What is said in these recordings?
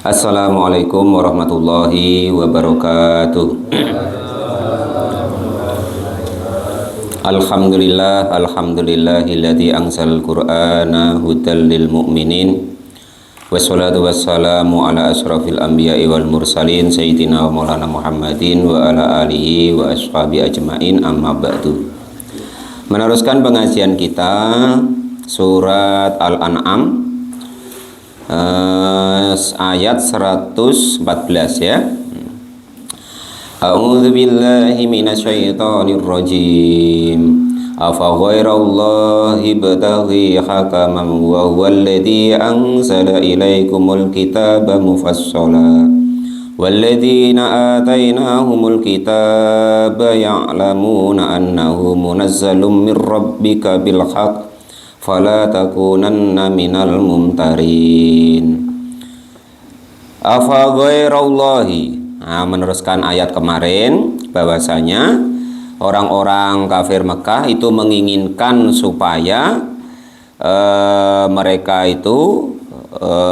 Assalamualaikum warahmatullahi wabarakatuh. Alhamdulillahilladzi anzalal qur'ana hudal lil mu'minin. Wassalatu wassalamu ala asrafil anbiya'i wal mursalin sayyidina wa maulana Muhammadin wa ala alihi wa ashabi ajmain, amma ba'du. Meneruskan pengajian kita surat Al-An'am ayat 114 ya. A'udzu billahi minasyaitonir rajim. Afa ghairallahi bataghi hakaman wa huwallazi anzala ilaikumul kitaba mufassala walladzina atainahumul kitaba ya'lamuna annahu munazzalun mir rabbika bil haqq fala takunanna minal mumtarin. Afa ghairallahi. Meneruskan ayat kemarin bahwasanya orang-orang kafir Mekah itu menginginkan supaya mereka itu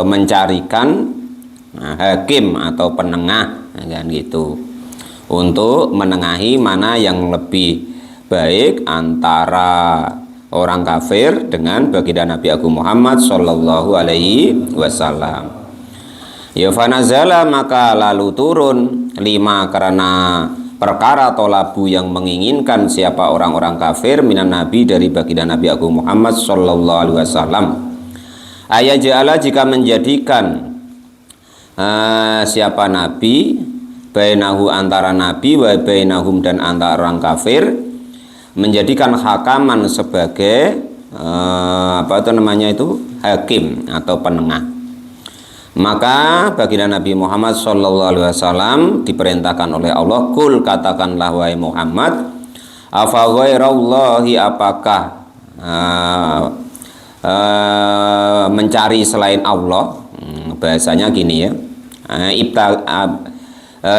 mencarikan hakim atau penengah, kan gitu, untuk menengahi mana yang lebih baik antara orang kafir dengan baginda Nabi Agung Muhammad Sallallahu Alaihi Wasallam. Ya fanazala, maka lalu turun lima karena perkara tolabu yang menginginkan siapa orang-orang kafir minan nabi dari baginda Nabi Agung Muhammad Sallallahu Alaihi Wasallam. Ayat ja'ala, jika menjadikan siapa nabi bainahu antara nabi wa bainahum dan antara orang kafir, menjadikan hakaman sebagai hakim atau penengah. Maka baginda Nabi Muhammad Sallallahu Alaihi Wasallam diperintahkan oleh Allah, kul, katakanlah wahai Muhammad, afa ghairallahi, apakah mencari selain Allah, bahasanya gini ya,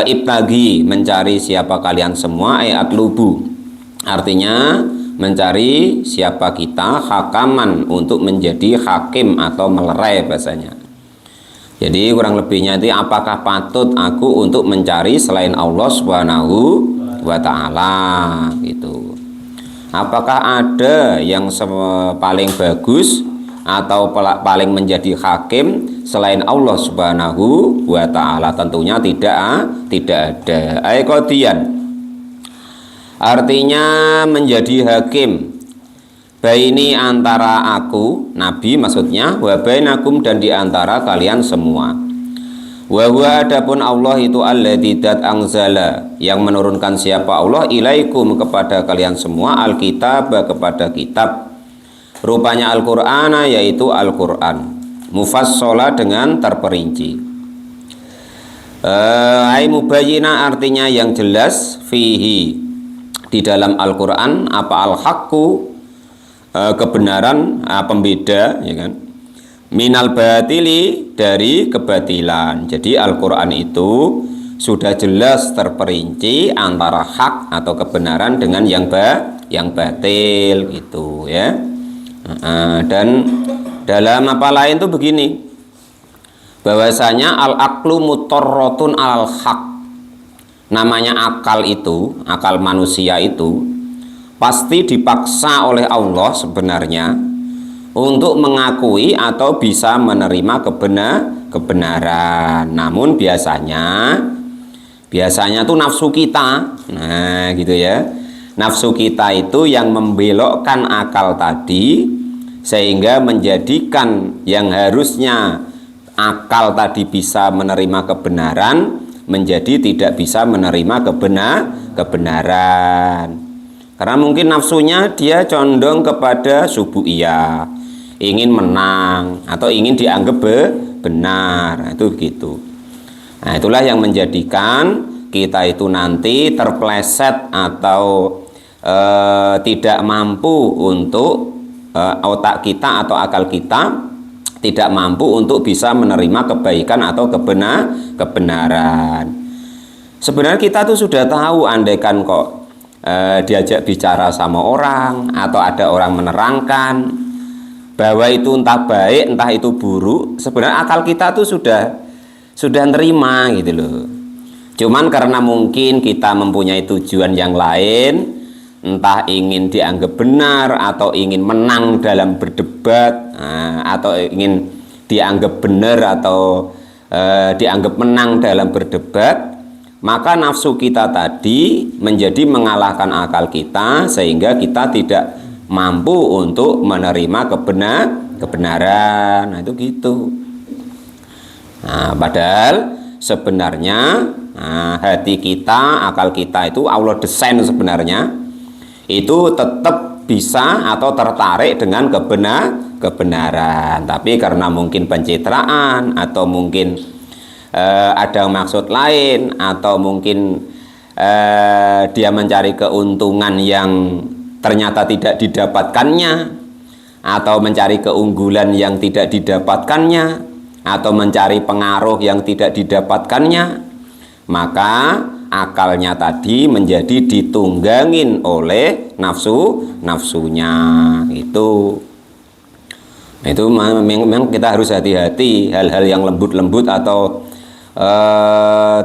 ibtagi, mencari siapa kalian semua, atlubu, artinya mencari siapa kita, hakaman, untuk menjadi hakim atau melerai bahasanya. Jadi kurang lebihnya itu, apakah patut aku untuk mencari selain Allah Subhanahu wa ta'ala gitu. Apakah ada yang paling bagus atau paling menjadi hakim selain Allah Subhanahu wa ta'ala? Tentunya tidak ada. Aikodian, artinya menjadi hakim, baini, antara aku Nabi maksudnya, wa bainakum, dan diantara kalian semua. Wa huwa, adapun Allah itu alladzi dat anzala, yang menurunkan siapa Allah, ilaikum, kepada kalian semua, alkitab, kepada kitab, rupanya Al-Qur'ana, yaitu Al-Qur'an, mufassala, dengan terperinci. Ai mubayyina, artinya yang jelas, fihi, di dalam Al-Qur'an, apa al-haqqu, kebenaran, pembeda, ya kan, minal batili, dari kebatilan. Jadi Al-Quran itu sudah jelas terperinci antara hak atau kebenaran dengan yang batil gitu ya. Dan dalam apa lain itu begini, bahwasanya al-aqlu mutarratun al-haq, namanya akal itu, akal manusia itu pasti dipaksa oleh Allah sebenarnya untuk mengakui atau bisa menerima kebenaran. Namun biasanya tuh nafsu kita, nah gitu ya, nafsu kita itu yang membelokkan akal tadi, sehingga menjadikan yang harusnya akal tadi bisa menerima kebenaran menjadi tidak bisa menerima kebenaran. Karena mungkin nafsunya dia condong kepada subu'iyah, ingin menang atau ingin dianggap benar, itu gitu. Nah, itulah yang menjadikan kita itu nanti terpleset atau tidak mampu untuk otak kita atau akal kita tidak mampu untuk bisa menerima kebaikan atau kebenaran. Sebenarnya kita tuh sudah tahu, andaikan kok diajak bicara sama orang atau ada orang menerangkan bahwa itu entah baik entah itu buruk, sebenarnya akal kita tuh sudah sudah nerima gitu loh. Cuman karena mungkin kita mempunyai tujuan yang lain, entah ingin dianggap benar atau ingin menang dalam berdebat, atau ingin dianggap benar atau dianggap menang dalam berdebat, maka nafsu kita tadi menjadi mengalahkan akal kita sehingga kita tidak mampu untuk menerima kebenaran. Nah, itu gitu. Nah, padahal sebenarnya hati kita, akal kita itu Allah desain sebenarnya itu tetap bisa atau tertarik dengan kebenaran. Tapi karena mungkin pencitraan atau mungkin ada maksud lain atau mungkin dia mencari keuntungan yang ternyata tidak didapatkannya, atau mencari keunggulan yang tidak didapatkannya, atau mencari pengaruh yang tidak didapatkannya, maka akalnya tadi menjadi ditunggangin oleh nafsunya itu. Itu memang kita harus hati-hati. Hal-hal yang lembut-lembut atau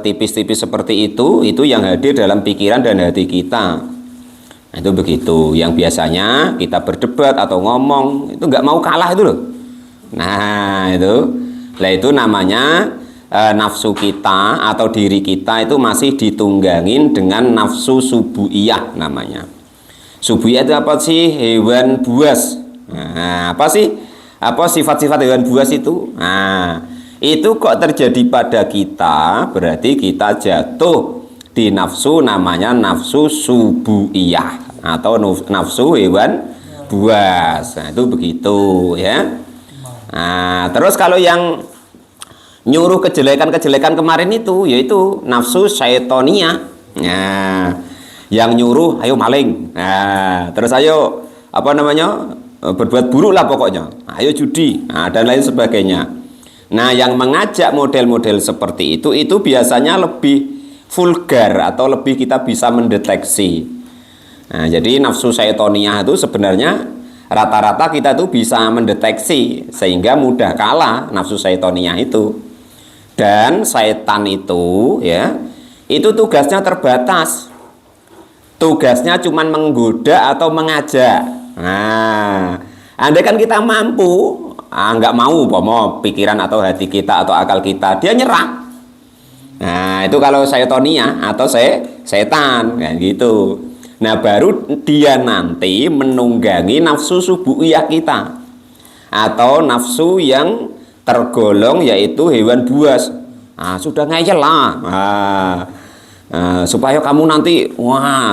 tipis-tipis seperti itu yang hadir dalam pikiran dan hati kita. Nah, itu begitu. Yang biasanya kita berdebat atau ngomong itu nggak mau kalah itu loh. Nah, itu namanya nafsu kita atau diri kita itu masih ditunggangin dengan nafsu subu'iyah namanya. Subu'iyah itu apa sih? Hewan buas. Nah, apa sih? Apa sifat-sifat hewan buas itu? Nah, itu kok terjadi pada kita, berarti kita jatuh di nafsu namanya nafsu subu'iyah atau nafsu hewan buas. Nah, itu begitu ya. Nah, terus kalau yang nyuruh kejelekan-kejelekan kemarin itu yaitu nafsu syaitoniyah. Nah, yang nyuruh ayo maling. Nah, terus ayo berbuat buruk lah pokoknya. Ayo judi, dan lain sebagainya. Nah, yang mengajak model-model seperti itu biasanya lebih vulgar atau lebih kita bisa mendeteksi. Nah, jadi nafsu syaitoniyah itu sebenarnya rata-rata kita tuh bisa mendeteksi sehingga mudah kalah nafsu syaitoniyah itu. Dan syaitan itu ya, itu tugasnya terbatas. Tugasnya cuma menggoda atau mengajak. Nah, andai kan kita mampu, nggak mau pikiran atau hati kita atau akal kita, dia nyerah. Nah, itu kalau syaitoniyah atau setan kayak gitu. Nah, baru dia nanti menunggangi nafsu subu'iyah kita atau nafsu yang tergolong yaitu hewan buas. Sudah ngeyel lah. Supaya kamu nanti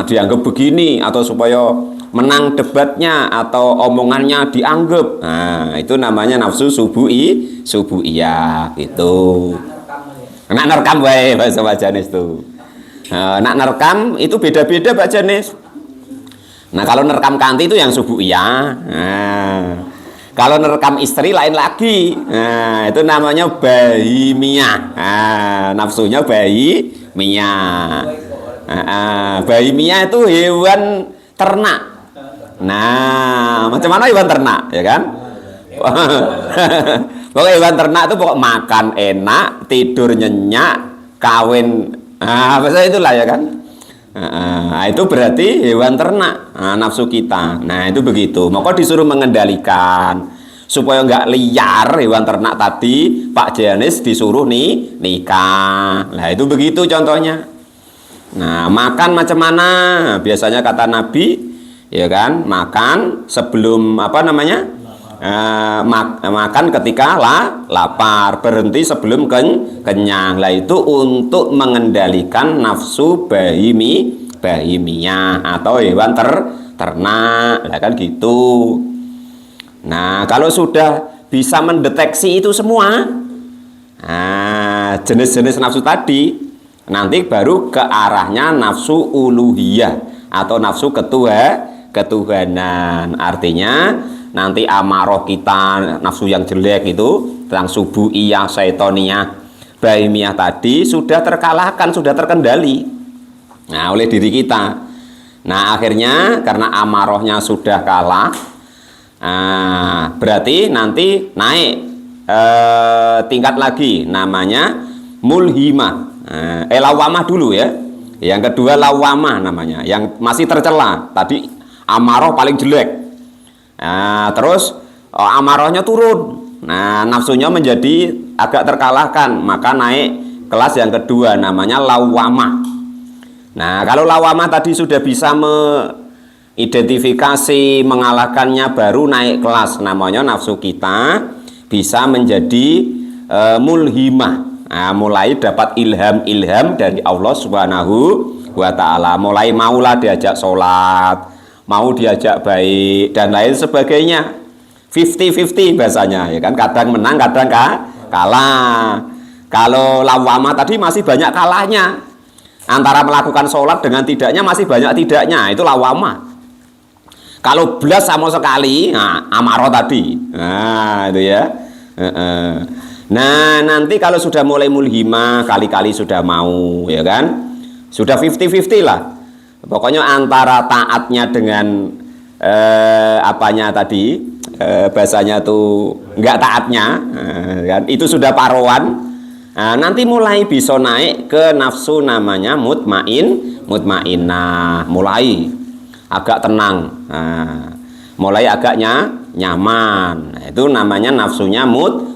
dianggap begini, atau supaya menang debatnya atau omongannya dianggap. Nah, itu namanya nafsu subu'iyah gitu. Nak nerekam wae bahasa Pak Janis tuh. Nak nerekam itu beda-beda Pak Janis. Nah, kalau nerekam kanti itu yang subu'iyah. Kalau nerekam istri lain lagi. Nah, itu namanya bahimiyah. Nafsunya bahimiyah. Bahimiyah itu hewan ternak. Nah, macam mana hewan ternak, ya kan? Pokoknya hewan ternak itu pokok makan enak, tidur nyenyak, kawin, maksudnya itulah ya kan. Itu berarti hewan ternak, nafsu kita. Nah, itu begitu. Maka disuruh mengendalikan supaya nggak liar hewan ternak tadi. Pak Janis disuruh nikah. Nah, itu begitu contohnya. Nah, makan macam mana? Biasanya kata Nabi, ya kan, makan sebelum makan ketika lapar, berhenti sebelum kenyang. Lah itu untuk mengendalikan nafsu bahimiyah atau hewan ternak. Lah kan gitu. Nah, kalau sudah bisa mendeteksi itu semua jenis-jenis nafsu tadi, nanti baru ke arahnya nafsu uluhiyah atau nafsu ketuhanan. Artinya nanti amarah kita, nafsu yang jelek itu, tentang subu'iyah, syaitoniyah, bahimiyah tadi sudah terkalahkan, sudah terkendali oleh diri kita. Nah, akhirnya karena amarahnya sudah kalah, berarti nanti naik tingkat lagi, namanya mulhimah. Lawamah dulu ya. Yang kedua lawamah namanya, yang masih tercela. Tadi amarah paling jelek. Terus amarahnya turun. Nah, nafsunya menjadi agak terkalahkan, maka naik kelas yang kedua namanya lawamah. Nah, kalau lawamah tadi sudah bisa mengidentifikasi, mengalahkannya, baru naik kelas namanya nafsu kita bisa menjadi mulhimah. Nah, mulai dapat ilham dari Allah Subhanahu wa Ta'ala. Mulai maulah diajak sholat, mau diajak baik dan lain sebagainya. 50-50 bahasanya, ya kan? Kadang menang, kadang kalah. Kalau lawamah tadi masih banyak kalahnya. Antara melakukan sholat dengan tidaknya masih banyak tidaknya. Itu lawamah. Kalau belas sama sekali, nah, amarah tadi. Nah, itu ya. Nah, nanti kalau sudah mulai mulhimah, kali-kali sudah mau, ya kan? Sudah 50-50 lah. Pokoknya antara taatnya dengan apanya tadi, bahasanya tuh enggak taatnya, kan? Itu sudah paruan. Nah, nanti mulai bisa naik ke nafsu namanya mutmainnah, mulai agak tenang, mulai agaknya nyaman. Nah, itu namanya nafsunya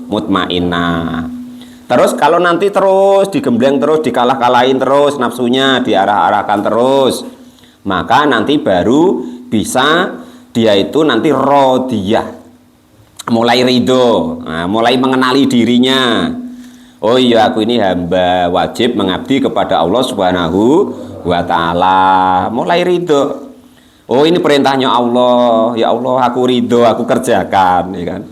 mutmainnah. Terus kalau nanti terus digembleng terus, dikalah-kalahin terus nafsunya, diarah-arahkan terus, maka nanti baru bisa dia itu nanti rodiyah, mulai ridho, mulai mengenali dirinya. Oh iya, aku ini hamba wajib mengabdi kepada Allah Subhanahu wa Ta'ala. Mulai ridho. Oh, ini perintahnya Allah. Ya Allah, aku ridho, aku kerjakan, ya kan?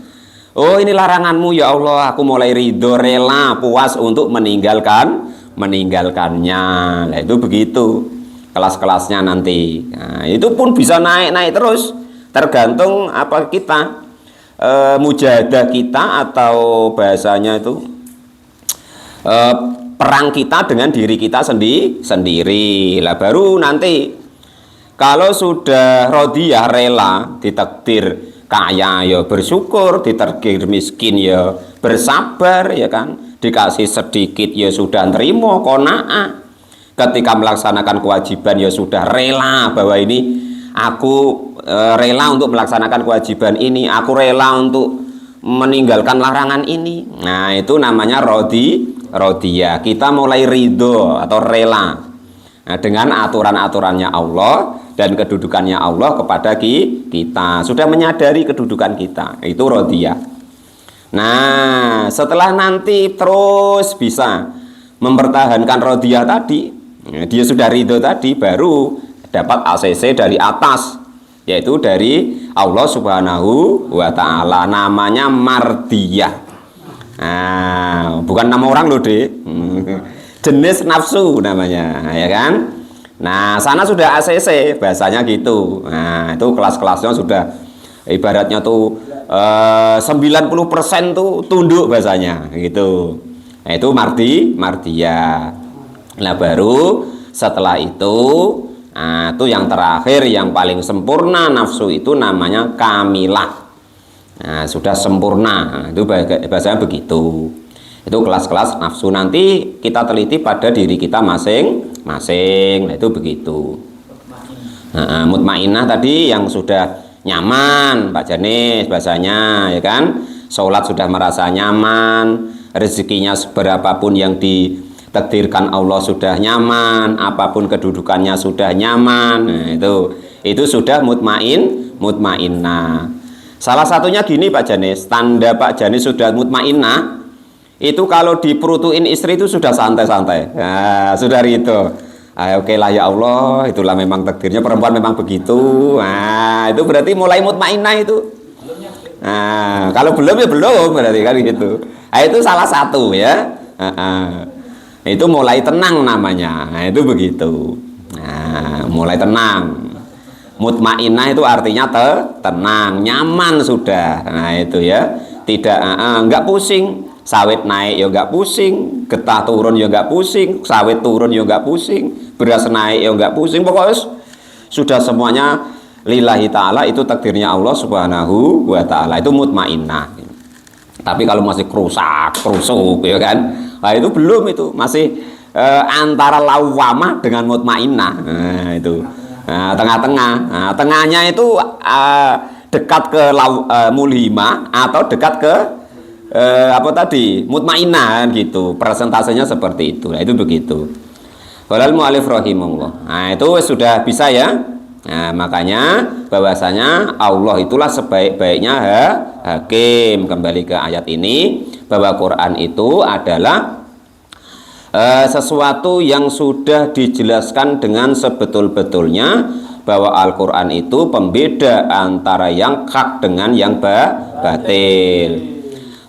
Oh, ini laranganmu, ya Allah, aku mulai ridho, rela, puas untuk meninggalkannya. Nah, itu begitu kelas-kelasnya nanti. Nah, itu pun bisa naik-naik terus, tergantung apa kita, mujahadah kita, atau bahasanya itu perang kita dengan diri kita sendiri. Lah baru nanti kalau sudah rodiyah, rela, ditakdir kaya ya bersyukur, ditakdir miskin ya bersabar, ya kan? Dikasih sedikit ya sudah nerima, qanaah. Ketika melaksanakan kewajiban ya sudah rela bahwa ini aku rela untuk melaksanakan kewajiban ini, aku rela untuk meninggalkan larangan ini. Nah, itu namanya rodiyah. Kita mulai ridho atau rela, nah, dengan aturan-aturannya Allah dan kedudukannya Allah kepada kita. Sudah menyadari kedudukan kita, itu rodiyah. Nah, setelah nanti terus bisa mempertahankan rodiyah tadi, dia sudah ridho tadi, baru dapat ACC dari atas, yaitu dari Allah Subhanahu wa Ta'ala, namanya mardiyah. Nah, bukan nama orang loh, Dek. Jenis nafsu namanya, ya kan? Nah, sana sudah ACC, bahasanya gitu. Nah, itu kelas-kelasnya sudah ibaratnya tuh 90% tuh tunduk bahasanya, gitu. Nah, itu mardiyah. Nah, baru setelah itu, nah, itu yang terakhir, yang paling sempurna nafsu itu namanya kamilah. Nah, sudah sempurna. Nah, itu bahasanya begitu. Itu kelas-kelas nafsu, nanti kita teliti pada diri kita masing-masing. Nah, itu begitu. Nah, mutmainnah tadi yang sudah nyaman, Pak Janis bahasanya, ya kan? Sholat sudah merasa nyaman, rezekinya seberapapun yang ditakdirkan Allah sudah nyaman, apapun kedudukannya sudah nyaman. Nah, itu sudah mutmainnah. Salah satunya gini, Pak Janis, tanda Pak Janis sudah mutmainnah itu kalau diperutuin istri itu sudah santai-santai. Nah, sudah ridho. Oke lah ya Allah, itulah memang takdirnya, perempuan memang begitu. Nah, itu berarti mulai mutmainnah itu. Nah, kalau belum ya belum, berarti kan gitu. Nah, itu salah satu ya. Itu mulai tenang namanya. Nah, itu begitu. Nah, mulai tenang. Mutmainnah itu artinya tenang, nyaman sudah. Nah, itu ya. Tidak enggak pusing. Sawit naik ya enggak pusing, getah turun ya enggak pusing, sawit turun ya enggak pusing, beras naik ya enggak pusing. Pokoknya sudah semuanya lillahi ta'ala, itu takdirnya Allah Subhanahu wa Ta'ala. Itu mutmainnah. Tapi kalau masih krusuk ya kan, Nah, itu belum, itu masih antara lawamah dengan mutmainnah. Nah, itu. Nah, tengah-tengah. Nah, tengahnya itu dekat ke mulhimah atau dekat ke apa tadi? Mutmainnah gitu. Persentasenya seperti itu. Nah, itu begitu. Walal mu'alif rahimahullah. Nah, itu sudah bisa ya. Nah, makanya bahwasanya Allah itulah sebaik-baiknya hakim. Kembali ke ayat ini, bahwa Quran itu adalah sesuatu yang sudah dijelaskan dengan sebetul-betulnya, bahwa Al-Quran itu pembeda antara yang hak dengan yang batil.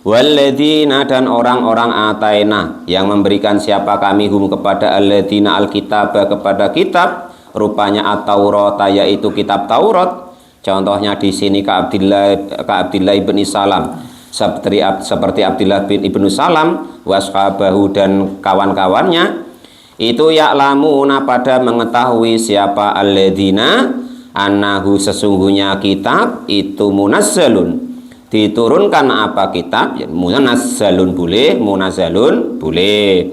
Walladzina, dan orang-orang ataina, yang memberikan siapa kami hum kepada alladzina alkitabah, kepada kitab, rupanya at-Taurat, yaitu kitab Taurat. Contohnya di sini ka Abdillah bin Salam, seperti Abdillah bin Ibnu Salam, washabahu, dan kawan-kawannya. Itu ya'lamuna, pada mengetahui siapa alladzina, annahu, sesungguhnya kitab itu munazzalun, diturunkan apa kitab, ya, munazzalun boleh, munazzalun boleh.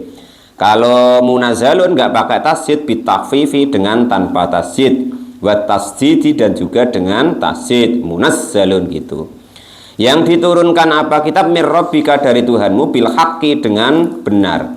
Kalau munazzalun nggak pakai tasjid, bitakfifi, dengan tanpa tasjid, wa tasdidi, dan juga dengan tasjid, munazzalun gitu. Yang diturunkan apa kitab, mir rabbika, dari Tuhanmu, bil haqqi, dengan benar.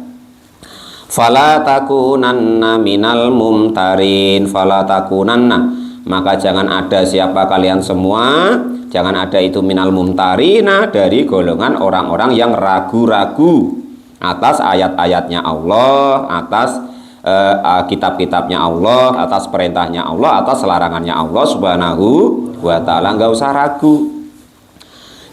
Fala takunanna minal mumtarin, fala takunanna, maka jangan ada siapa kalian semua, jangan ada itu minal mumtarina, dari golongan orang-orang yang ragu-ragu atas ayat-ayatnya Allah, atas kitab-kitabnya Allah, atas perintahnya Allah, atas larangannya Allah subhanahu wa ta'ala. Nggak usah ragu.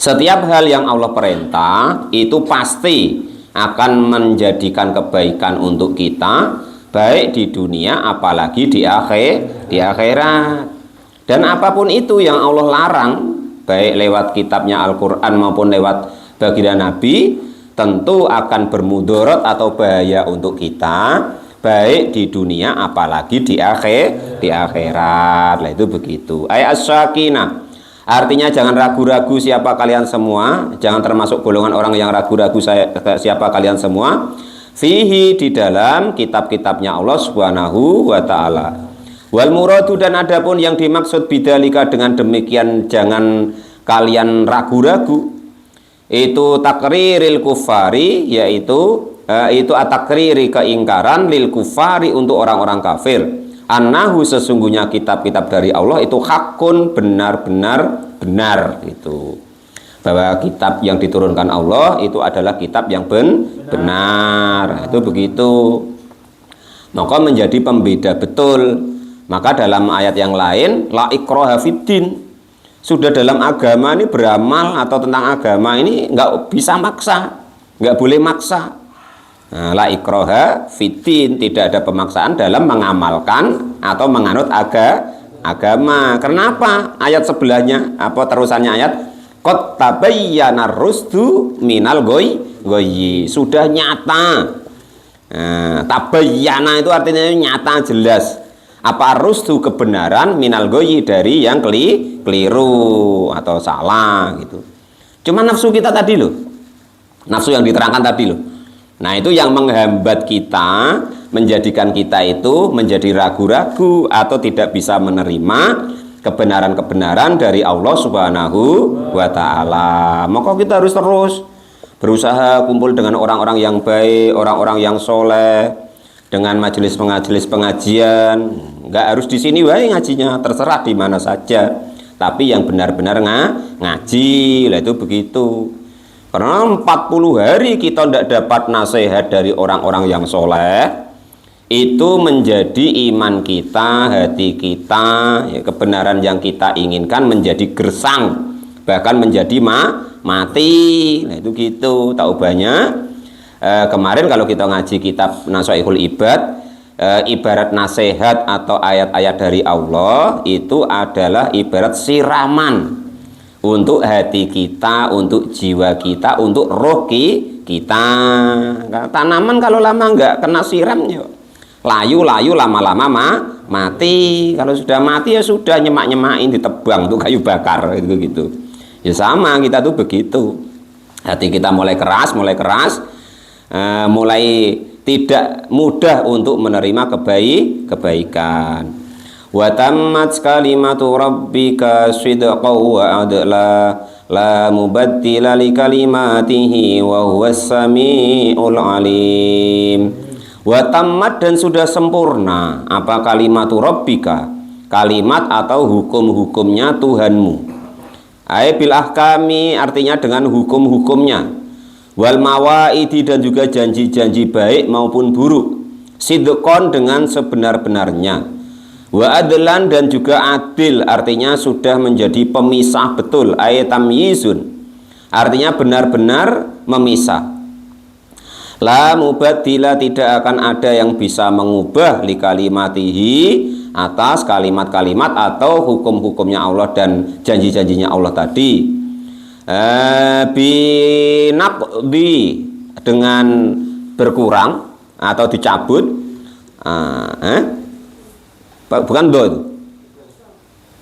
Setiap hal yang Allah perintah itu pasti akan menjadikan kebaikan untuk kita, baik di dunia apalagi di akhirat. Dan apapun itu yang Allah larang, baik lewat kitabnya Al-Quran maupun lewat baginda Nabi, tentu akan bermudarat atau bahaya untuk kita, baik di dunia apalagi di akhirat. Lah itu begitu. Ayat as-sakinah, artinya jangan ragu-ragu siapa kalian semua, jangan termasuk golongan orang yang ragu-ragu siapa kalian semua, fihi, di dalam kitab-kitabnya Allah subhanahu wa ta'ala. Wal muradu, dan adapun yang dimaksud bidalika, dengan demikian jangan kalian ragu-ragu, itu takriril kufari, yaitu itu atakriri, keingkaran, lil kufari, untuk orang-orang kafir, annahu, sesungguhnya kitab-kitab dari Allah itu hakun, benar-benar benar, itu bahwa kitab yang diturunkan Allah itu adalah kitab yang benar. Itu begitu. Maka menjadi pembeda betul. Maka dalam ayat yang lain, la ikraha fiddin, sudah dalam agama ini beramal atau tentang agama ini nggak bisa maksa, nggak boleh maksa. Nah, la ikraha fiddin, tidak ada pemaksaan dalam mengamalkan atau menganut agama. Kenapa? Ayat sebelahnya, apa terusannya ayat? Qad tabayyana rusdu minal ghayyi, sudah nyata. Nah, tabayyana itu artinya nyata, jelas. Apa rusdu, kebenaran, minal ghayyi, dari yang keliru atau salah gitu. Cuma nafsu kita tadi loh, nafsu yang diterangkan tadi loh. Nah, itu yang menghambat kita, menjadikan kita itu menjadi ragu-ragu atau tidak bisa menerima kebenaran-kebenaran dari Allah subhanahu wa ta'ala. Maka kita harus terus berusaha kumpul dengan orang-orang yang baik, orang-orang yang soleh, dengan majelis-majelis pengajian. Nggak harus di sini wae ngajinya, terserah di mana saja, tapi yang benar-benar ngaji. Lah itu begitu. Karena 40 hari kita tidak dapat nasihat dari orang-orang yang soleh, itu menjadi iman kita, hati kita, ya, kebenaran yang kita inginkan menjadi gersang, bahkan menjadi mati. Nah itu gitu. Tak ubahnya kemarin kalau kita ngaji kitab Nasaihul Ibad, ibarat nasihat atau ayat-ayat dari Allah itu adalah ibarat siraman untuk hati kita, untuk jiwa kita, untuk roh kita. Tanaman kalau lama nggak kena siram, layu-layu lama-lama mati. Kalau sudah mati ya sudah, nyemak-nyemakin, ditebang tuh kayu bakar gitu. Ya sama, kita tuh begitu. Hati kita mulai keras, mulai tidak mudah untuk menerima kebaikan. Wa tammat kalimatu rabbika sidqan wa adla la mubaddila li kalimatihi wa huwas samiul alim. Wa tammat dan sudah sempurna apa kalimatu rabbika, kalimat atau hukum-hukumnya Tuhanmu. Ai bil ahkami artinya dengan hukum-hukumnya. Wal mawaidi dan juga janji-janji baik maupun buruk. Sidqon dengan sebenar-benarnya. Wa adlan dan juga adil artinya sudah menjadi pemisah betul, ayat tamyizun artinya benar-benar memisah. La mubaddila tidak akan ada yang bisa mengubah li kalimatihi atas kalimat-kalimat atau hukum-hukumnya Allah dan janji-janjinya Allah tadi. Binaqdi dengan berkurang atau dicabut. Bukan do itu.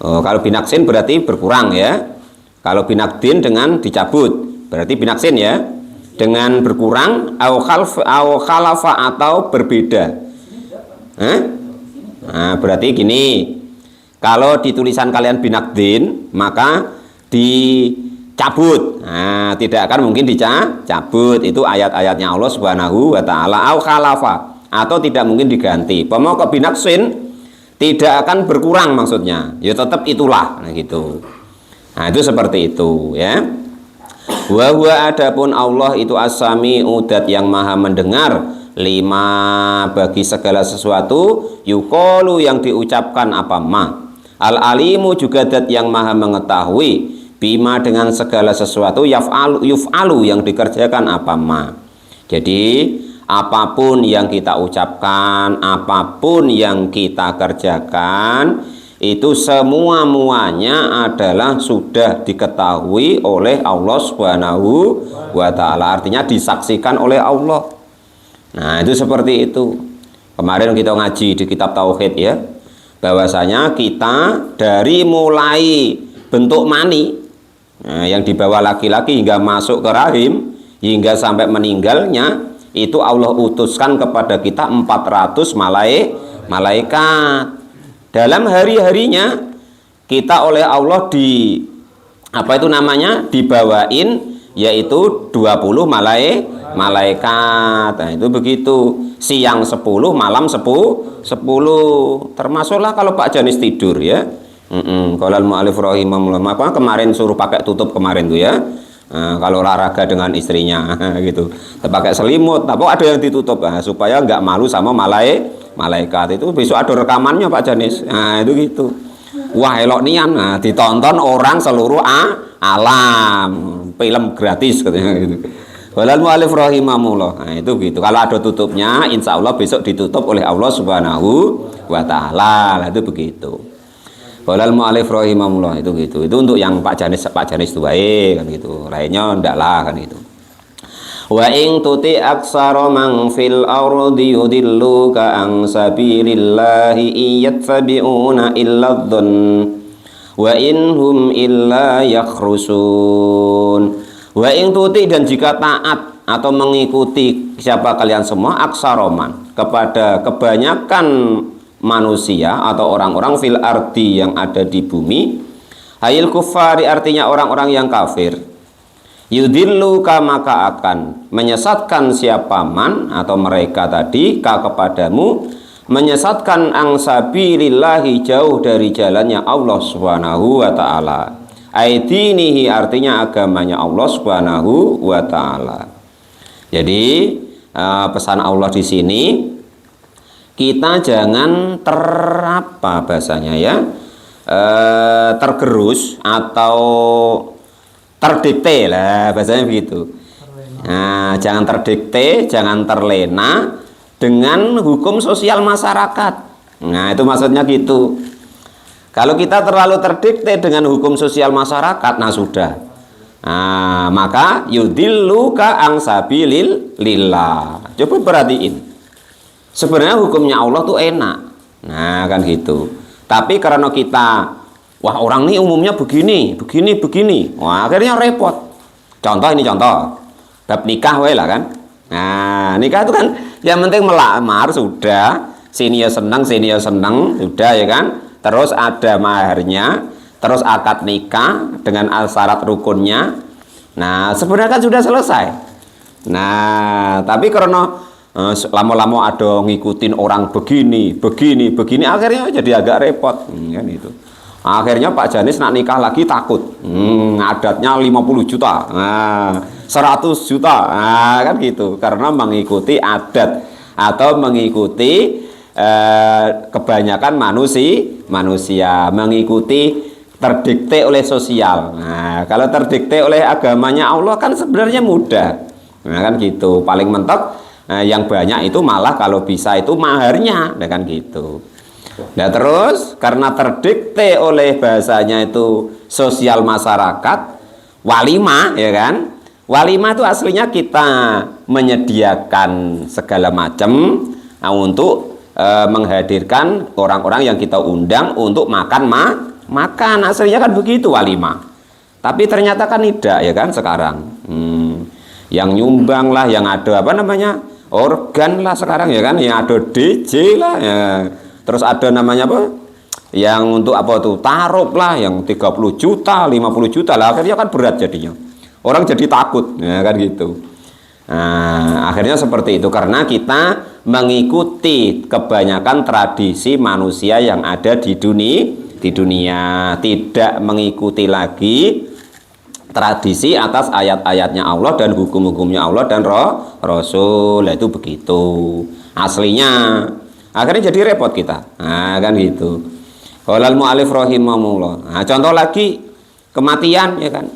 Kalau binaksin berarti berkurang ya. Kalau binakdin dengan dicabut berarti binaksin ya. Dengan berkurang au khalafa atau berbeda. Nah, berarti gini. Kalau di tulisan kalian binakdin maka dicabut. Nah, tidak akan mungkin dicabut. Itu ayat-ayatnya Allah Subhanahu wa taala. Au khalafa atau tidak mungkin diganti. Pemokok binaksin tidak akan berkurang maksudnya, ya tetap itulah, nah gitu. Nah itu seperti itu ya. Wa huwa adapun Allah itu as-sami'u dat yang maha mendengar lima bagi segala sesuatu yuqalu yang diucapkan apa ma. Al-alimu juga dat yang maha mengetahui bima dengan segala sesuatu yuf'alu yang dikerjakan apa ma. Jadi apapun yang kita ucapkan, apapun yang kita kerjakan, itu semua-muanya adalah sudah diketahui oleh Allah Subhanahu wa ta'ala. Artinya disaksikan oleh Allah. Nah, itu seperti itu. Kemarin kita ngaji di kitab Tauhid ya, bahwasanya kita dari mulai bentuk mani, yang dibawa laki-laki hingga masuk ke rahim, hingga sampai meninggalnya, itu Allah utuskan kepada kita 400 malaikat. Dalam hari-harinya kita oleh Allah dibawain yaitu 20 malaikat. Nah, itu begitu. Siang 10, malam 10. Termasuklah kalau Pak Janis tidur ya. Kalau al-mu'alif rahimahullah, maka kemarin suruh pakai tutup kemarin tuh ya. Kalau olahraga dengan istrinya gitu, pakai selimut, tapi ada yang ditutup supaya nggak malu sama malaikat. Itu besok ada rekamannya Pak Janis. Nah itu gitu. Wah elok nian, ditonton orang seluruh alam, film gratis katanya gitu. Walal mu'alif rahimahullah. Nah itu gitu. Kalau ada tutupnya, insya Allah besok ditutup oleh Allah Subhanahu wa ta'ala. Itu begitu. Walal mu'alif rahimahullah itu gitu. Itu untuk yang Pak Janis itu baik kan gitu. Lainnya ndak lah kan gitu. Wa in tuti aksara man fil ardi yudilluka an sabilillahi iyattabi'una illa dhon wa inhum illa yakhrusun. Wa in tuti dan jika taat atau mengikuti siapa kalian semua aksaroman kepada kebanyakan manusia atau orang-orang fil ardi yang ada di bumi, hayil kufari artinya orang-orang yang kafir, yudilluka maka akan menyesatkan siapa man atau mereka tadi ka kepadamu, menyesatkan angsabilillahi jauh dari jalannya Allah Subhanahu wa ta'ala. Aidinihi artinya agamanya Allah Subhanahu wa ta'ala. Jadi pesan Allah di sini, kita jangan bahasanya ya, tergerus atau terdikte lah bahasanya begitu. Nah, jangan terdikte, jangan terlena dengan hukum sosial masyarakat. Nah itu maksudnya gitu. Kalau kita terlalu terdikte dengan hukum sosial masyarakat, nah sudah. Nah, maka yudilluka angsabilillah. Coba perhatiin. Sebenarnya hukumnya Allah tuh enak. Nah, kan gitu. Tapi karena kita, wah orang ini umumnya begini. Wah, akhirnya repot. Contoh ini contoh. Bab nikah wae lah kan. Nah, nikah itu kan yang penting melamar sudah, senior seneng sudah ya kan. Terus ada maharnya, terus akad nikah dengan syarat rukunnya. Nah, sebenarnya kan sudah selesai. Nah, tapi karena lama-lama ada ngikutin orang begini, akhirnya jadi agak repot, kan itu. Akhirnya Pak Janis nak nikah lagi takut, adatnya 50 juta, 100 juta, kan gitu, karena mengikuti adat atau mengikuti kebanyakan manusia, mengikuti terdikte oleh sosial. Nah, kalau terdikte oleh agamanya Allah kan sebenarnya mudah. Nah, kan gitu. Paling mentok yang banyak itu malah kalau bisa itu maharnya, kan gitu. Nah, terus karena terdikte oleh bahasanya itu sosial masyarakat, walimah ya kan. Walimah itu aslinya kita menyediakan segala macam untuk menghadirkan orang-orang yang kita undang untuk makan. Aslinya kan begitu walimah. Tapi ternyata kan tidak ya kan sekarang. Yang nyumbang lah, yang ada apa namanya? Organ lah sekarang ya kan, yang ada DJ lah ya. Terus ada namanya apa? Yang untuk apa tuh? Taruh lah yang 30 juta, 50 juta lah, akhirnya kan berat jadinya. Orang jadi takut ya kan gitu. Nah, akhirnya seperti itu karena kita mengikuti kebanyakan tradisi manusia yang ada di dunia, tidak mengikuti lagi tradisi atas ayat-ayatnya Allah dan hukum-hukumnya Allah dan Rasul. Itu begitu aslinya. Akhirnya jadi repot kita. Nah, kan gitu. Qolal mu'alif rahimahullah. Nah, contoh lagi kematian ya kan.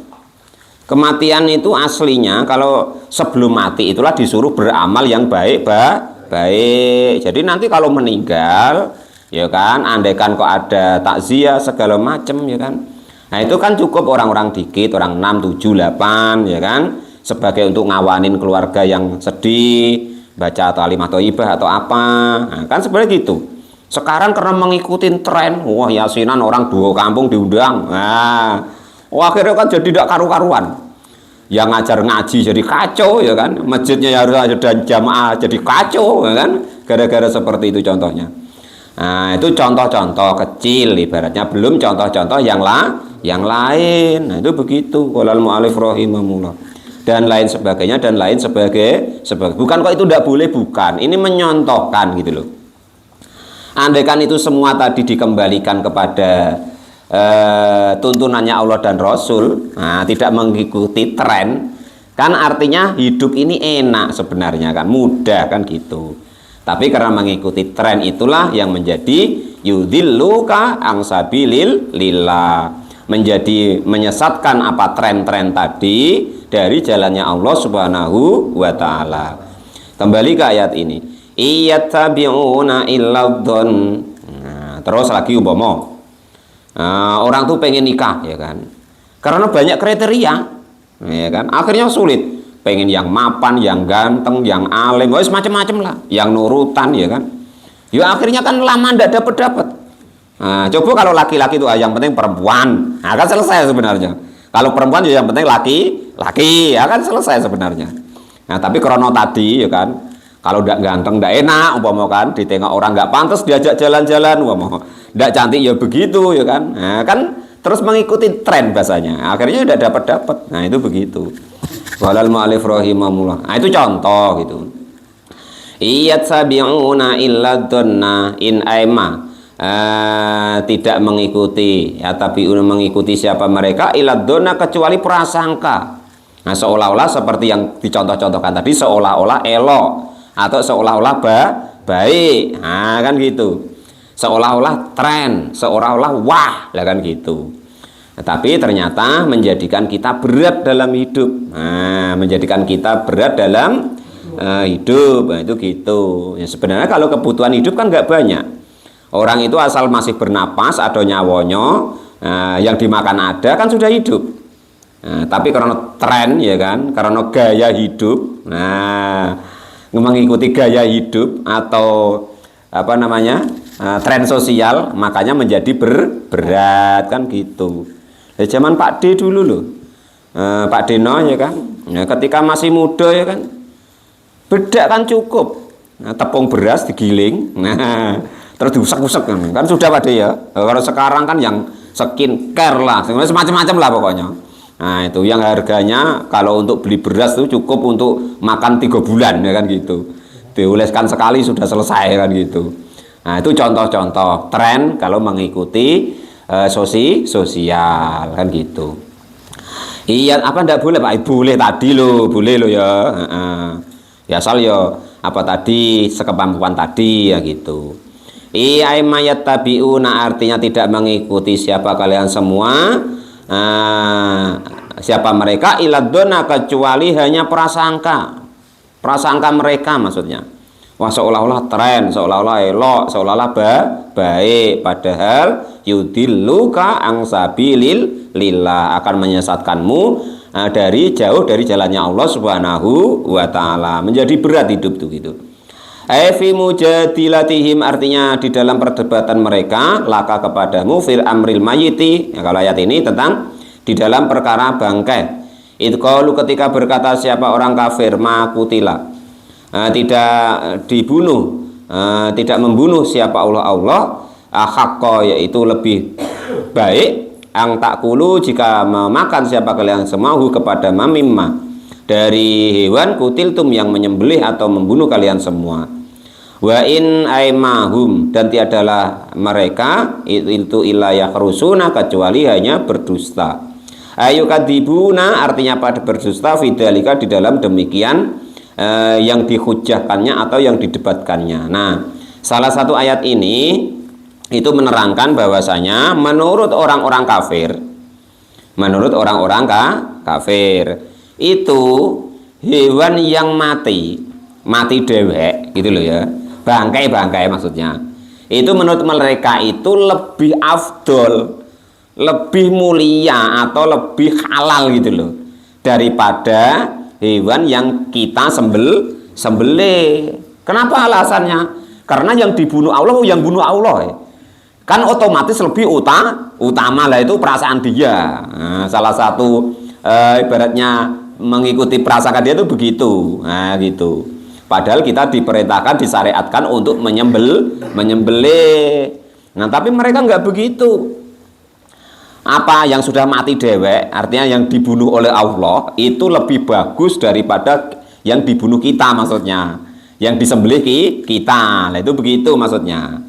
Kematian itu aslinya kalau sebelum mati itulah disuruh beramal yang baik. Jadi nanti kalau meninggal ya kan, andaikan kok ada takziah segala macam ya kan. Nah, itu kan cukup orang-orang dikit, orang 6, 7, 8 ya kan, sebagai untuk ngawanin keluarga yang sedih, baca kalimat thayyibah atau apa. Nah, kan sebenarnya gitu. Sekarang karena mengikuti tren, wah yasinan orang 2 kampung diundang. Nah, akhirnya kan jadi tidak karu-karuan. Yang ngajar ngaji jadi kacau ya kan, masjidnya harus ada jamaah jadi kacau ya kan, gara-gara seperti itu contohnya. Nah, itu contoh-contoh kecil ibaratnya, belum contoh-contoh yang lain. Nah, itu begitu. Qolal mu'alif rahimahullah. Dan lain sebagainya dan lain sebagai bukan kok itu tidak boleh, bukan. Ini menyontohkan gitu loh. Andaikan itu semua tadi dikembalikan kepada tuntunannya Allah dan Rasul, nah, tidak mengikuti tren, kan artinya hidup ini enak sebenarnya kan, mudah kan gitu. Tapi karena mengikuti tren itulah yang menjadi yudhilluka angsabilil lillah, menjadi menyesatkan apa tren-tren tadi dari jalannya Allah Subhanahu wa taala. Kembali ke ayat ini. Iyattabi'una illadh-dhon. Nah, terus lagi umpama orang tuh pengen nikah ya kan, karena banyak kriteria ya kan, akhirnya sulit. Pengen yang mapan, yang ganteng, yang alim, wis macam-macam lah, yang nurutan ya kan. Ya akhirnya kan lama ndak dapat. Nah, coba kalau laki-laki itu yang penting perempuan, nah kan selesai sebenarnya. Kalau perempuan ya yang penting laki, ya kan selesai sebenarnya. Nah, tapi krono tadi ya kan, kalau ndak ganteng ndak enak umpama kan, ditengok orang nggak pantas diajak jalan-jalan umpama. Ndak cantik ya begitu ya kan. Nah, kan terus mengikuti tren bahasanya. Akhirnya udah dapat. Nah, itu begitu. Walal mu'alif rahimahullah. Nah, itu contoh gitu. Iyat sabi'una illa dhanna in aima. Tidak mengikuti ya, tapi mengikuti siapa mereka illa dhanna kecuali prasangka. Nah, seolah-olah seperti yang dicontoh-contohkan tadi, seolah-olah elok atau seolah-olah baik. Nah, kan gitu. Seolah-olah tren, seolah-olah wah, lah kan gitu. Tapi ternyata menjadikan kita berat dalam hidup. Nah, menjadikan kita berat dalam hidup. Nah, itu gitu. Ya, sebenarnya kalau kebutuhan hidup kan nggak banyak. Orang itu asal masih bernapas, ada nyawanya, yang dimakan ada kan sudah hidup. Nah, tapi karena tren ya kan, karena gaya hidup. Nah, mengikuti gaya hidup atau apa namanya? Tren sosial, makanya menjadi berat kan gitu. Ya, zaman Pak D dulu loh, Pak Deno ya kan, ya, ketika masih muda ya kan, Bedak kan cukup. Nah, tepung beras digiling, nah terus diusek-usek kan sudah pada ya. Kalau sekarang kan yang skincare lah, semacam-macam lah pokoknya. Nah itu yang harganya kalau untuk beli beras itu cukup untuk makan 3 bulan ya kan gitu. Dioleskan sekali sudah selesai kan gitu. Nah itu contoh-contoh tren kalau mengikuti sosial kan gitu. Iya apa ndak boleh Pak? Boleh tadi loh, boleh loh ya. Ya asal ya apa tadi sekemampuan tadi ya gitu. Iya mayat tabiuna artinya tidak mengikuti siapa kalian semua. Siapa mereka iladona kecuali hanya prasangka mereka maksudnya. Wah seolah-olah tren, seolah-olah elok, seolah-olah baik, padahal yudilluka angsabilil lillah akan menyesatkanmu dari jauh dari jalannya Allah Subhanahu wa taala. Menjadi berat hidup tuh gitu. Fi mujadilatihim artinya di dalam perdebatan mereka laka kepadamu fil amril mayiti. Ya, kalau ayat ini tentang di dalam perkara bangkai. Itu kalau ketika berkata siapa orang kafir makutila tidak dibunuh, tidak membunuh siapa Allah hakko yaitu lebih baik ang takulu jika memakan siapa kalian semahu kepada mamimma dari hewan kutiltum yang menyembelih atau membunuh kalian semua. Wa in aimahum dan tiadalah mereka itu ilayah rusuna kecuali hanya berdusta. Ayu kadibuna artinya pada berdusta fidelika di dalam demikian yang dihujahkannya atau yang didebatkannya. Nah, salah satu ayat ini itu menerangkan bahwasanya menurut orang-orang kafir itu hewan yang mati dewek gitu loh ya, bangkai maksudnya, itu menurut mereka itu lebih afdol, lebih mulia atau lebih halal gitu loh daripada hewan yang kita sembelih. Kenapa alasannya? Karena yang dibunuh Allah yang bunuh Allah ya. Kan otomatis lebih utama lah itu perasaan dia. Nah, salah satu ibaratnya mengikuti prasangka dia itu begitu. Nah gitu. Padahal kita diperintahkan, disyariatkan untuk menyembelih. Nah tapi mereka nggak begitu. Apa yang sudah mati dewek artinya yang dibunuh oleh Allah itu lebih bagus daripada yang dibunuh kita, maksudnya yang disembelih kita. Nah itu begitu maksudnya.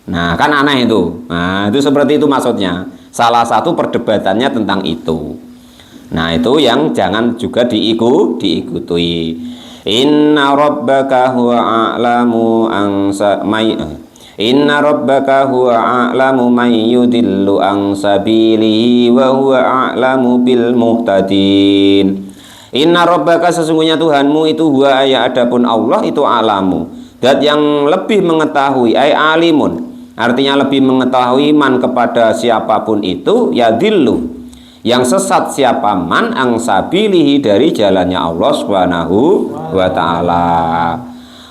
Nah kan aneh itu. Nah itu seperti itu maksudnya. Salah satu perdebatannya tentang itu. Nah itu yang jangan juga diikuti. Inna rabbaka huwa a'lamu Inna rabbaka huwa a'lamu man yudillu an sabilihi wa huwa a'lamu bil muhtadin. Inna rabbaka sesungguhnya Tuhanmu itu huwa ya adapun Allah itu a'lamu, dat yang lebih mengetahui ay alimun artinya lebih mengetahui man kepada siapapun itu yadillu yang sesat siapa man ang sabilihi dari jalannya Allah Subhanahu wa taala.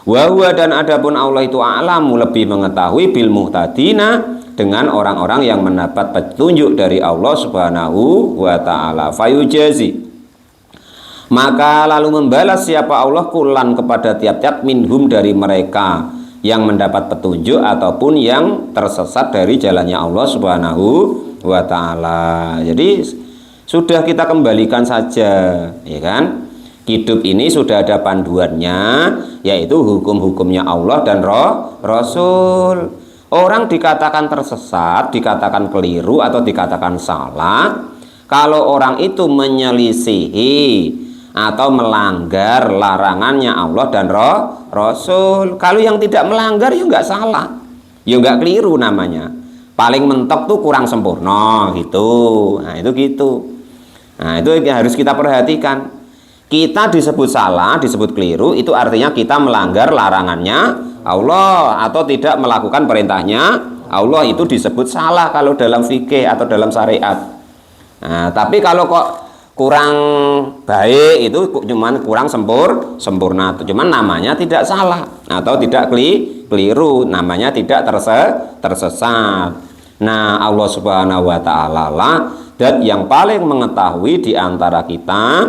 Wa huwa dan adapun Allah itu a'lamu lebih mengetahui bil muhtadina dengan orang-orang yang mendapat petunjuk dari Allah Subhanahu wa taala. Fayujazi maka lalu membalas siapa Allah kulan kepada tiap-tiap minhum dari mereka yang mendapat petunjuk ataupun yang tersesat dari jalannya Allah Subhanahu wa taala. Jadi sudah kita kembalikan saja, ya kan? Hidup ini sudah ada panduannya, yaitu hukum-hukumnya Allah dan Rasul. Orang dikatakan tersesat, dikatakan keliru atau dikatakan salah kalau orang itu menyelisihi atau melanggar larangannya Allah dan Rasul. Kalau yang tidak melanggar ya nggak salah, ya nggak keliru namanya. Paling mentok tuh kurang sempurna gitu. Nah itu gitu. Nah itu harus kita perhatikan. Kita disebut salah, disebut keliru, itu artinya kita melanggar larangannya Allah atau tidak melakukan perintahnya Allah, itu disebut salah kalau dalam fikih atau dalam syariat. Nah, tapi kalau kok kurang baik itu cuman kurang sempurna, cuman namanya tidak salah atau tidak keliru, namanya tidak tersesat. Nah, Allah Subhanahu wa taala lah dan yang paling mengetahui di antara kita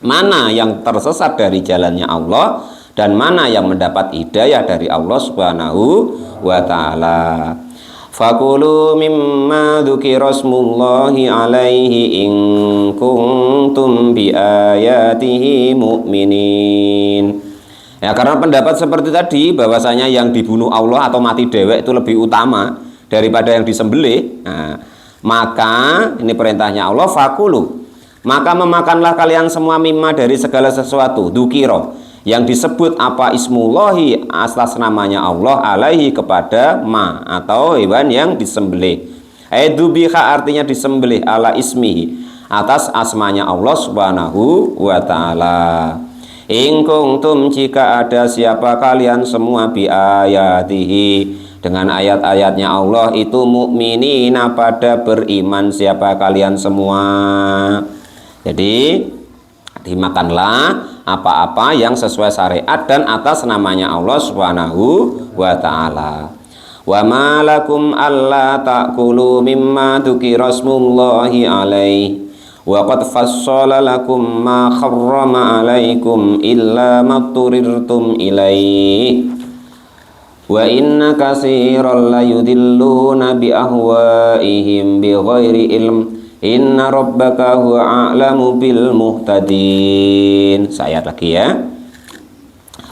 mana yang tersesat dari jalannya Allah dan mana yang mendapat hidayah dari Allah Subhanahu wa taala. Fakulu mimma dzukira smullahi alaihi in kuntum bi ayatihi mu'minin. Ya, karena pendapat seperti tadi bahwasanya yang dibunuh Allah atau mati dewek itu lebih utama daripada yang disembelih. Nah, maka ini perintahnya Allah, fakulu, maka memakanlah kalian semua mimma dari segala sesuatu dzukira yang disebut apa ismullahi atas namanya Allah alaihi kepada ma atau hewan yang disembelih. Aidubiha artinya disembelih ala ismihi atas asmanya Allah Subhanahu wa taala. In kuntum jika ada siapa kalian semua bi ayatihi dengan ayat-ayatnya Allah itu mukminina pada beriman siapa kalian semua. Jadi dimakanlah apa-apa yang sesuai syariat dan atas namanya Allah Subhanahu wa taala. Wa ma lakum alla ta'kulu mimma dzukira smullahi alaihi wa qad fassala lakum ma harrama alaikum illa ma turirtum ilaihi wa inna katsiran la yudilluna bi ahwaihim bi ghairi ilm inna rabbaka huwa a'lamu bil muhtadin. Ayat lagi ya.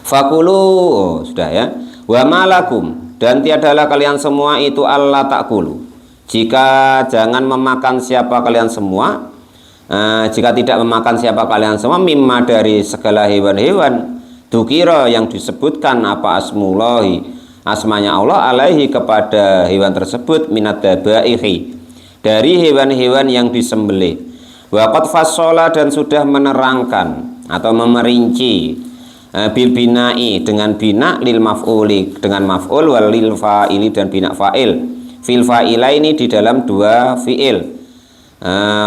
Fakulu, sudah ya. Wa malakum, dan tiadalah kalian semua itu Allah ta'kulu. Jika jangan memakan siapa kalian semua, jika tidak memakan siapa kalian semua mimma dari segala hewan-hewan dzukira yang disebutkan apa asmullahi asmanya Allah alaihi kepada hewan tersebut minad dabaihi dari hewan-hewan yang disembelih. Waqad fassola dan sudah menerangkan atau memerinci bil binai dengan bina lil maf'uli dengan maf'ul wal lil fa'ili dan bina fa'il fil fa'ilaini di dalam dua fi'il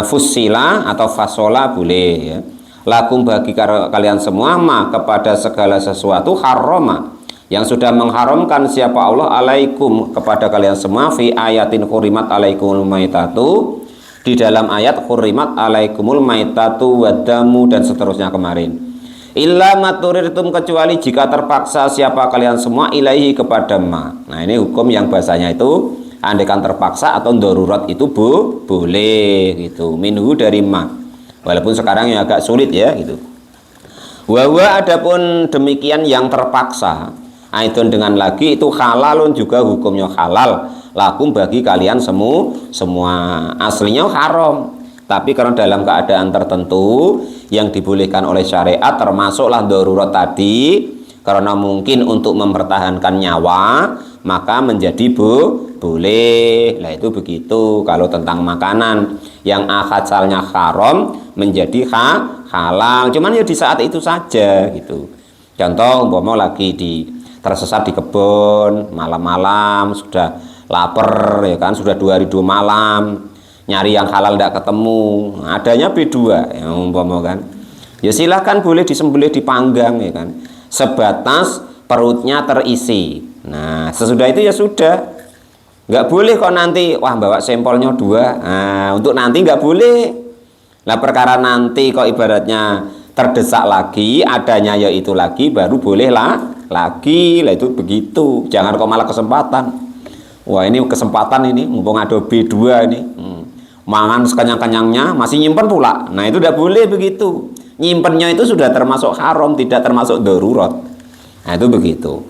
fussila atau fassola boleh ya. Lakum bagi kalian semua ma kepada segala sesuatu harrama yang sudah mengharamkan siapa Allah alaikum kepada kalian semua fi ayatin hurimat alaikumul maitatu di dalam ayat hurimat alaikumul maitatu wadamu dan seterusnya kemarin. Illa maturirtum kecuali jika terpaksa siapa kalian semua ilaihi kepada ma. Nah ini hukum yang bahasanya itu andaikan terpaksa atau darurat itu boleh gitu. Minhu dari ma. Walaupun sekarang yang agak sulit ya gitu. Wa adapun demikian yang terpaksa Aidon dengan lagi itu halalun juga hukumnya halal lakum bagi kalian semua aslinya haram tapi karena dalam keadaan tertentu yang dibolehkan oleh syariat termasuklah darurat tadi karena mungkin untuk mempertahankan nyawa maka menjadi boleh lah itu begitu. Kalau tentang makanan yang asalnya haram menjadi halal cuman ya di saat itu saja gitu. Contoh umpama lagi tersesat di kebun malam-malam sudah lapar ya kan sudah 2 hari 2 malam nyari yang halal tidak ketemu adanya B2 yang umpama kan ya silahkan boleh disembelih dipanggang ya kan sebatas perutnya terisi. Nah sesudah itu ya sudah nggak boleh kok nanti wah bawa sampelnya 2 nah untuk nanti nggak boleh lah perkara nanti kok ibaratnya terdesak lagi adanya yaitu lagi baru boleh lagi lah itu begitu. Jangan kok malah kesempatan wah ini kesempatan ini mumpung ada B2 ini mangan sekenyang-kenyangnya masih nyimpen pula. Nah itu tidak boleh begitu. Nyimpennya itu sudah termasuk haram tidak termasuk darurat. Nah itu begitu.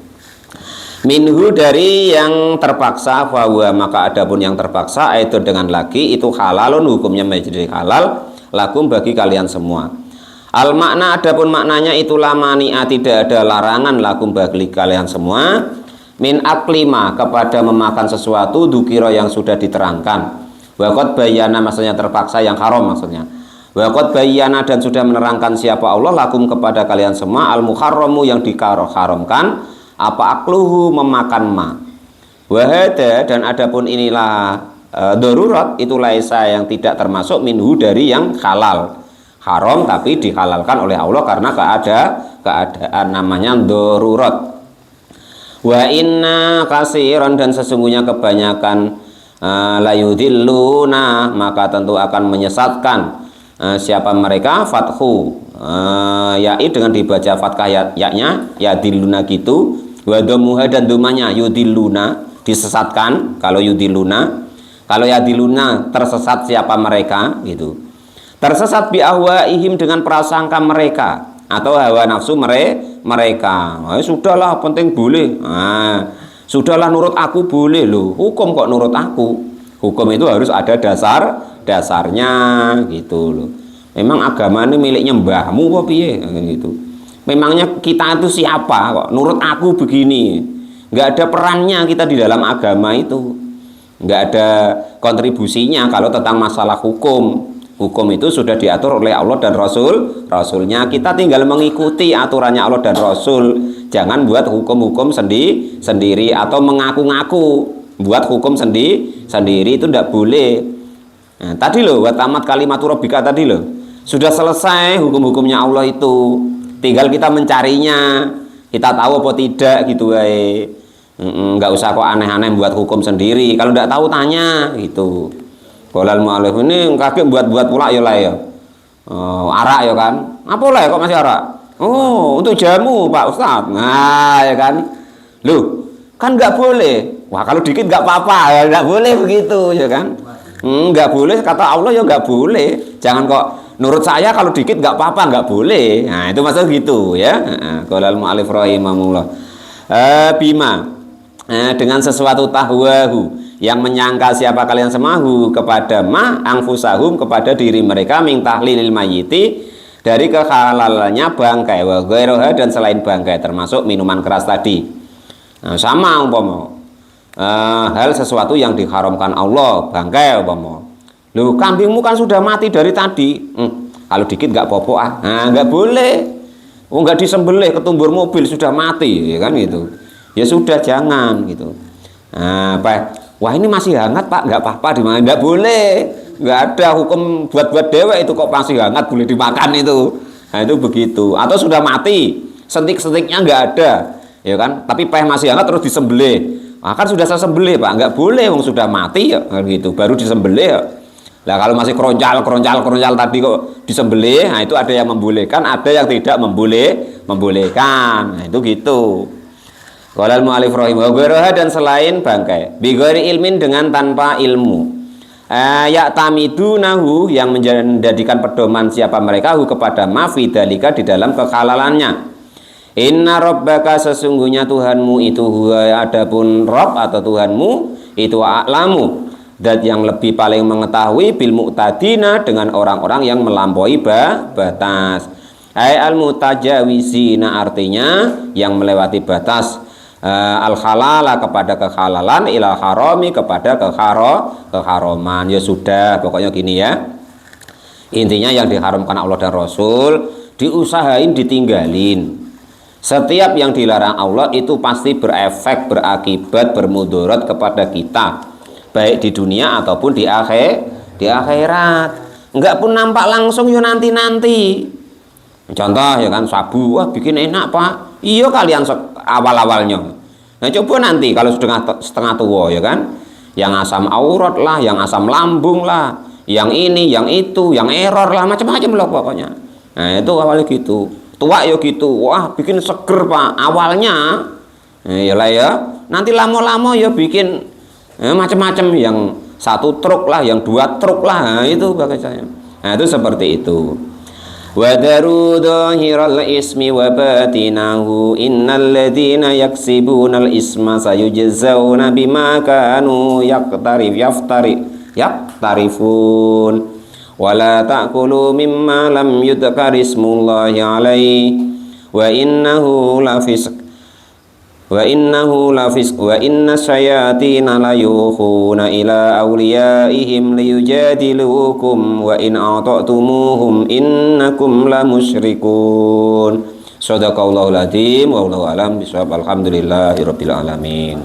Minhu dari yang terpaksa bahwa maka adapun yang terpaksa itu dengan lagi itu halalun hukumnya menjadi halal lakum bagi kalian semua. Al makna adapun maknanya itu lamania tidak ada larangan lakum bagi kalian semua min aklima kepada memakan sesuatu dzukira yang sudah diterangkan. Waqad bayyana maksudnya terpaksa yang haram maksudnya. Waqad bayyana dan sudah menerangkan siapa Allah lakum kepada kalian semua al muharramu yang diharamkan apa akluhu memakan ma. Wahada dan adapun inilah darurat itu laisa yang tidak termasuk minhu dari yang halal. Haram tapi dihalalkan oleh Allah karena keadaan namanya darurat. Wa inna kasiran dan sesungguhnya kebanyakan layudilluna maka tentu akan menyesatkan siapa mereka fathu ya'i dengan dibaca fathah yaknya yadilluna gitu, wa dhammuha dan domanya yudilluna disesatkan kalau yudilluna. Kalau yadilluna tersesat siapa mereka gitu. Tersesat bi ahwaihim dengan prasangka mereka atau hawa nafsu mereka. Sudahlah penting boleh. Sudahlah nurut aku boleh loh. Hukum kok nurut aku. Hukum itu harus ada dasarnya gitu loh. Memang agama ini miliknya mbahmu apa piye gitu. Memangnya kita itu siapa kok nurut aku begini. Nggak ada perannya kita di dalam agama itu. Nggak ada kontribusinya kalau tentang masalah hukum. Hukum itu sudah diatur oleh Allah dan Rasulnya. Kita tinggal mengikuti aturannya Allah dan Rasul. Jangan buat hukum-hukum sendiri atau mengaku-ngaku buat hukum sendiri itu tidak boleh. Nah, tadi loh, wa tamat kalimatur rabbika tadi loh. Sudah selesai hukum-hukumnya Allah itu. Tinggal kita mencarinya. Kita tahu apa tidak gitu nggak usah kok aneh-aneh buat hukum sendiri. Kalau nggak tahu tanya gitu. Qolal mu'allif ini kakek buat pula ya lah ya. Arak ya kan. Apa lah ya kok masih arak? Oh, untuk jamu Pak Ustadz. Nah ya kan. Loh, kan nggak boleh. Wah kalau dikit nggak apa-apa ya, nggak boleh begitu ya kan. Nggak boleh kata Allah ya nggak boleh. Jangan kok nurut saya kalau dikit nggak apa-apa, nggak boleh. Nah itu maksud gitu ya. Qolal mu'allif rahimahullah. Bima dengan sesuatu tahwahu yang menyangka siapa kalian semahu kepada angfusahum kepada diri mereka min tahlilil mayyiti dari kehalalannya bangkai wa ghairuha dan selain bangkai termasuk minuman keras tadi. Nah, sama umpama hal sesuatu yang diharamkan Allah bangkai umpama. Loh kambingmu kan sudah mati dari tadi. Kalau dikit nggak popo nggak boleh. Nggak disembelih ketumbur mobil sudah mati ya kan gitu. Ya sudah jangan gitu. Wah ini masih hangat Pak, nggak apa-apa dimana, nggak boleh, nggak ada hukum buat dewek itu kok masih hangat boleh dimakan itu. Nah itu begitu. Atau sudah mati, sentik-sentiknya nggak ada, ya kan? Tapi masih hangat terus disembelih. Kan sudah saya sembelih Pak, nggak boleh, wong sudah mati ya, gitu. Baru disembelih ya. Lah kalau masih keroncal tadi kok disembelih, nah itu ada yang membolehkan, ada yang tidak membolehkan. Nah itu gitu. Qolal mu'allif rahimahullah dan selain bangkai bi ghairi ilmin dengan tanpa ilmu. Ya'tamidunahu yang menjadikan pedoman siapa mereka kepada mafidalika di dalam kehalalannya. Inna rabbaka sesungguhnya Tuhanmu itu huwa adapun Rabb atau Tuhanmu itu a'lamu dat yang lebih paling mengetahui bil mu'tadina dengan orang-orang yang melampaui batas. Al mutajawizina artinya yang melewati batas. Al halala kepada kehalalan, ilal harami kepada keharaman. Ya sudah, pokoknya gini ya. Intinya yang diharamkan Allah dan Rasul diusahain ditinggalin. Setiap yang dilarang Allah itu pasti berefek, berakibat, bermudarat kepada kita, baik di dunia ataupun di akhirat. Enggak pun nampak langsung ya nanti. Contoh ya kan sabu, wah bikin enak Pak. Iya kalian awal-awalnya. Nah coba nanti kalau setengah tua ya kan, yang asam aurat lah, yang asam lambung lah, yang ini, yang itu, yang error lah, macam-macam loh pokoknya. Nah itu awalnya gitu. Tua ya gitu, wah bikin seger Pak awalnya. Ya lah ya. Nanti lama-lama ya bikin macam-macam, yang satu truk lah, yang dua truk lah. Nah, itu bagainya. Nah itu seperti itu. Wadaru dhahiral ismi wa batinahu innal ladzina yaksibunal isma sayujzauna bima kanu yaktarifun wala ta'kulu mimma lam yudhkar ismullahi alaihi wa innahu lafisq wa inna syayatina layukhuna ila awliyaihim liyujadilukum wa in a'ta'tumuhum innakum lamusyrikun. Shadaqallahul adzim wa wallahu alam bisawab. Alhamdulillahirabbil alamin.